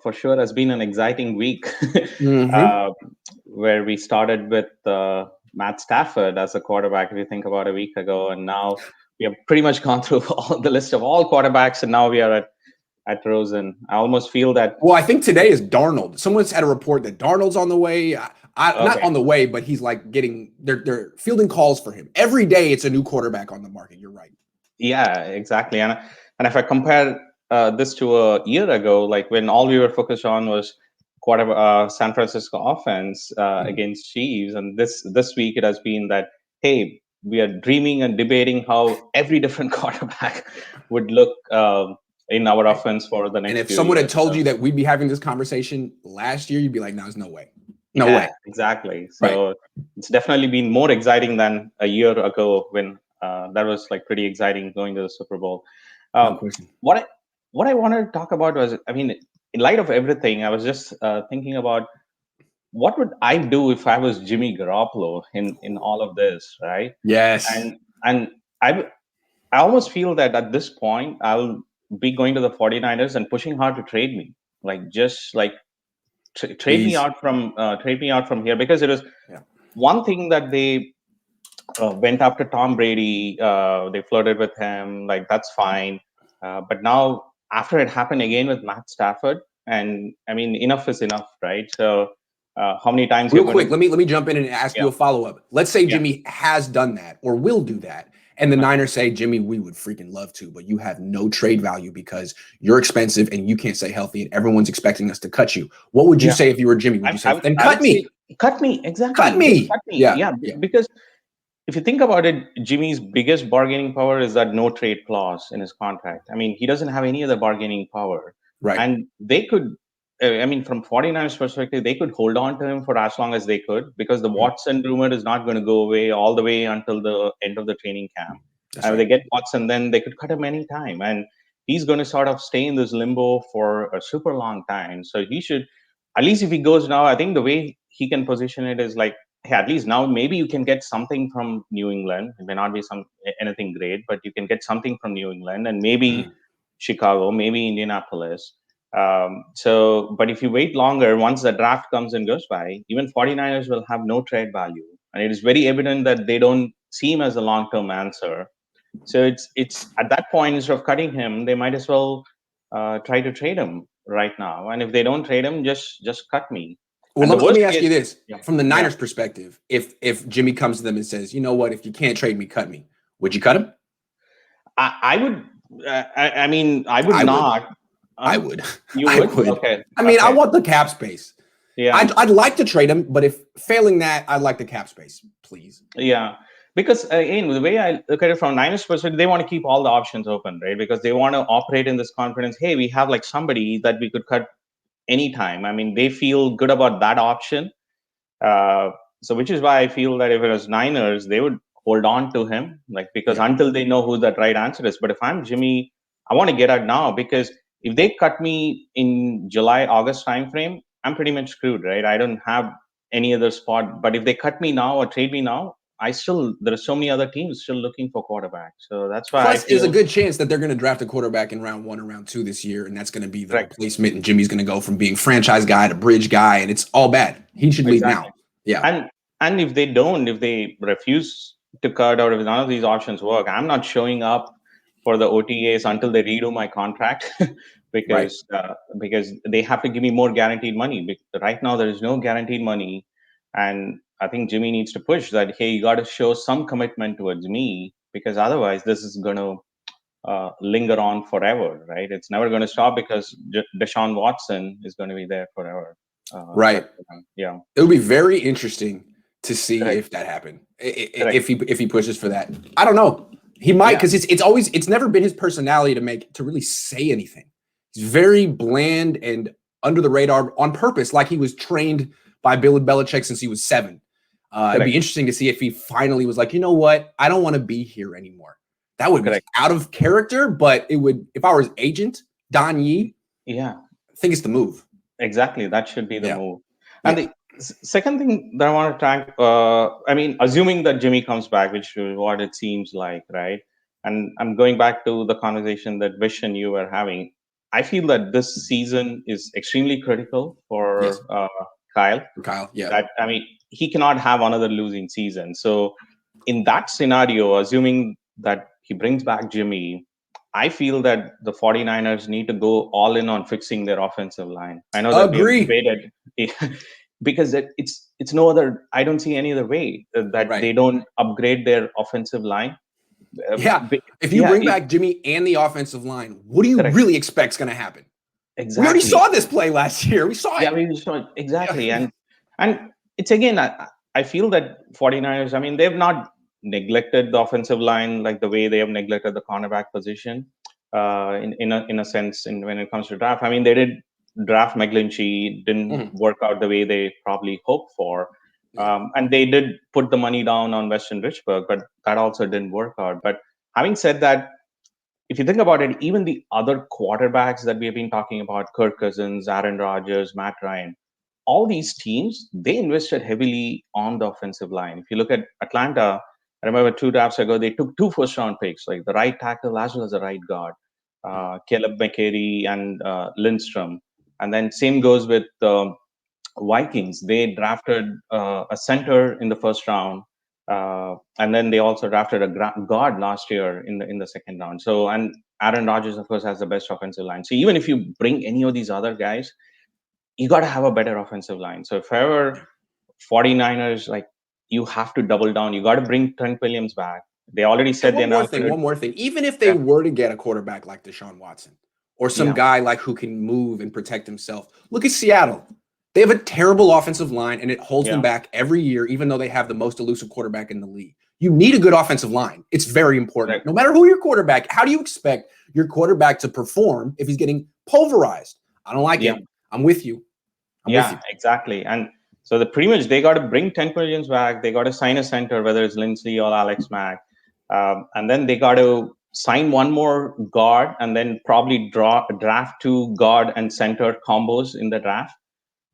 for sure has been an exciting week, Hmm. uh, where we started with Matt Stafford as a quarterback. If you think about a week ago, and now we have pretty much gone through all the list of all quarterbacks, and now we are at Rosen. I almost feel that. Well, I think today is Darnold. Someone's had a report that Darnold's on the way. Not Okay, on the way, but he's like getting they're fielding calls for him every day. It's a new quarterback on the market. You're right. yeah, exactly. And if I compare this to a year ago, like when all we were focused on was San Francisco offense Mhm. against Chiefs, and this week it has been that, hey, we are dreaming and debating how every different quarterback would look in our Right. offense for the And next if few someone had years. told So you that we'd be having this conversation last year, you'd be like, "No, there's no way, no yeah, way." exactly. Right. So it's definitely been more exciting than a year ago when that was like pretty exciting going to the Super Bowl. No Um, question. what I what I wanted to talk about was, I mean, in light of everything, I was just thinking about what would I do if I was Jimmy Garoppolo in all of this, right? Yes. And I I almost feel that at this point I'll be going to the 49ers and pushing hard to trade me, like just like Please. trade me out from here, because it was Yeah. one thing that they went after Tom Brady. They flirted with him, like that's fine. But now, after it happened again with Matt Stafford, and I mean, enough is enough, right? So, how many times you're Real going quick, to? let me jump in and ask Yeah, you a follow up. Let's say yeah. Jimmy has done that or will do that, and the Uh-huh. Niners say, "Jimmy, we would freaking love to, but you have no trade value because you're expensive and you can't stay healthy, and everyone's expecting us to cut you." What would you Yeah. say if you were Jimmy? Would you say, "Then I cut would say me, cut me cut exactly. Just me"? cut me. Yeah, Yeah, yeah, because if you think about it, Jimmy's biggest bargaining power is that no trade clause in his contract. I mean, he doesn't have any other bargaining power. right. And they could, I mean, from 49ers perspective, they could hold on to him for as long as they could, because the Mhm. Watson rumor is not going to go away all the way until the end of the training camp. That's And if right. they get Watson, then they could cut him anytime. And he's going to sort of stay in this limbo for a super long time. So he should, at least if he goes now, I think the way he can position it is like, hey, at least now maybe you can get something from New England. It may not be anything great, but you can get something from New England, and maybe Mhm. Chicago, maybe Indianapolis. But if you wait longer, once the draft comes and goes by, even 49ers will have no trade value. And it is very evident that they don't see him as a long-term answer. So it's at that point, instead of cutting him, they might as well try to trade him right now. And if they don't trade him, just cut me. Well, And the let worst me ask case, you this yeah, from the yeah, Niners' perspective: if Jimmy comes to them and says, "You know what? If you can't trade me, cut me," would you cut him? I would. I mean, I would I would. not. I Uh, would. you I would? would. Okay, I mean, I okay, want the cap space. yeah, I'd like to trade him, but if failing that, I'd like the cap space, please. yeah. Because again, the way I look at it from Niners perspective, they want to keep all the options open, right? Because they want to operate in this confidence. Hey, we have like somebody that we could cut anytime. I mean, they feel good about that option. Uh, so, which is why I feel that if it was Niners, they would hold on to him, like, because Yeah. until they know who that right answer is. But if I'm Jimmy, I want to get out now, because if they cut me in July, August timeframe, I'm pretty much screwed, right? I don't have any other spot. But if they cut me now or trade me now, there are so many other teams still looking for quarterbacks. So that's why I Plus, there's a feel good chance that they're going to draft a quarterback in round one or round two this year, and that's going to be the correct. replacement. And Jimmy's going to go from being franchise guy to bridge guy, and it's all bad. He should leave now. Exactly. Yeah. And if they don't, if they refuse to cut, or if none of these options work, I'm not showing up for the OTAs until they redo my contract, Right. because they have to give me more guaranteed money. Right now there is no guaranteed money, and I think Jimmy needs to push that. Hey, you got to show some commitment towards me, because otherwise this is going to linger on forever, right? It's never going to stop, because Deshaun Watson is going to be there forever. Right. That's what yeah. It would be very interesting to see Correct. if that happened. Correct. If he pushes for that, I don't know. He might Yeah. because it's never been his personality to really say anything. He's very bland and under the radar on purpose, like he was trained by Bill Belichick since he was 7. It'd be Correct. interesting to see if he finally was like, you know what, I don't want to be here anymore. That would be Correct. out of character, but it would. If I were his agent, Don Yee, Yeah. I think it's the move. Exactly. That should be the Yeah, move. And yeah. the second thing that I want to track, I mean, assuming that Jimmy comes back, which is what it seems like, right? And I'm going back to the conversation that Vish and you were having. I feel that this season is extremely critical Yes, for Kyle. for Kyle. Yeah, That I mean, he cannot have another losing season. So, in that scenario, assuming that he brings back Jimmy, I feel that the 49ers need to go all in on fixing their offensive line. I know that they have agree. waited because it's no other. I don't see any other way that Right. they don't upgrade their offensive line. Uh, Yeah. If you yeah, bring back Jimmy and the offensive line, what do you correct. really expect is going to happen? We already Exactly. saw this play last year. We saw Yeah, it. we saw it Yeah. exactly, and it's again. I feel that 49ers. I mean, they've not neglected the offensive line like the way they have neglected the cornerback position. In a sense, when it comes to draft, I mean, they did draft McGlinchey, didn't Mhm. work out the way they probably hoped for, Yeah. and they did put the money down on Weston Richburg, but that also didn't work out. But having said that, if you think about it, even the other quarterbacks that we have been talking about, Kirk Cousins, Aaron Rodgers, Matt Ryan, all these teams, they invested heavily on the offensive line. If you look at Atlanta, I remember 2 drafts ago, they took 2 first-round picks, like the right tackle as well as the right guard, Mhm. Caleb McCary and Lindstrom. And then same goes with Vikings. They drafted a center in the first round, and then they also drafted a guard last year in the second round. So, and Aaron Rodgers, of course, has the best offensive line. So even if you bring any of these other guys, you got to have a better offensive line. So if ever 49ers, like, you have to double down. You got to bring Trent Williams back. They already And said they're now going to. one more thing. Even if they Yeah, were to get a quarterback like Deshaun Watson or some yeah, guy like who can move and protect himself, look at Seattle. They have a terrible offensive line and it holds them yeah, back every year, even though they have the most elusive quarterback in the league. You need a good offensive line. It's very important. correct. No matter who your quarterback, how do you expect your quarterback to perform if he's getting pulverized? I don't like Yeah, it. I'm with you. I'm with yeah, you. exactly. And so the pretty much they got to bring 10 millions back. They got to sign a center, whether it's Lindsey or Alex Mack, and then they got to sign one more guard, and then probably draft 2 guard and center combos in the draft.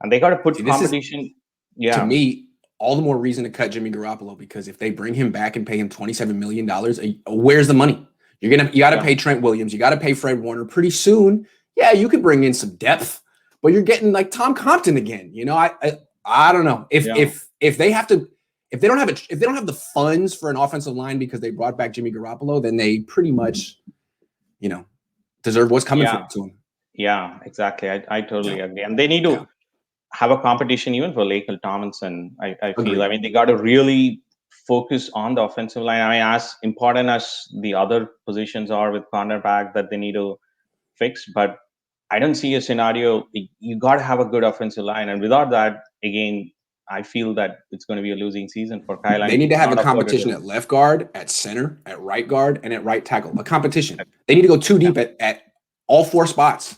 And they got to put See, this is competition. to Yeah, me all the more reason to cut Jimmy Garoppolo because if they bring him back and pay him $27 million, where's the money? You got to yeah, pay Trent Williams, you got to pay Fred Warner pretty soon. Yeah, you could bring in some depth, but you're getting like Tom Compton again. I don't know yeah. if they have to if they don't have it if they don't have the funds for an offensive line because they brought back Jimmy Garoppolo, then they pretty much you know deserve what's coming Yeah, to them. yeah, exactly. I Yeah, totally agree. And they need yeah, to have a competition even for Lakel Tomlinson. I feel. I agreed. mean, they got to really focus on the offensive line. I mean, as important as the other positions are with cornerback that they need to fix, but I don't see a scenario. You got to have a good offensive line, and without that, again, I feel that it's going to be a losing season for Kyle, and They he need to have a cannot afford to do competition it. at left guard, at center, at right guard, and at right tackle. A competition. They need to go too Yeah, deep at all 4 spots.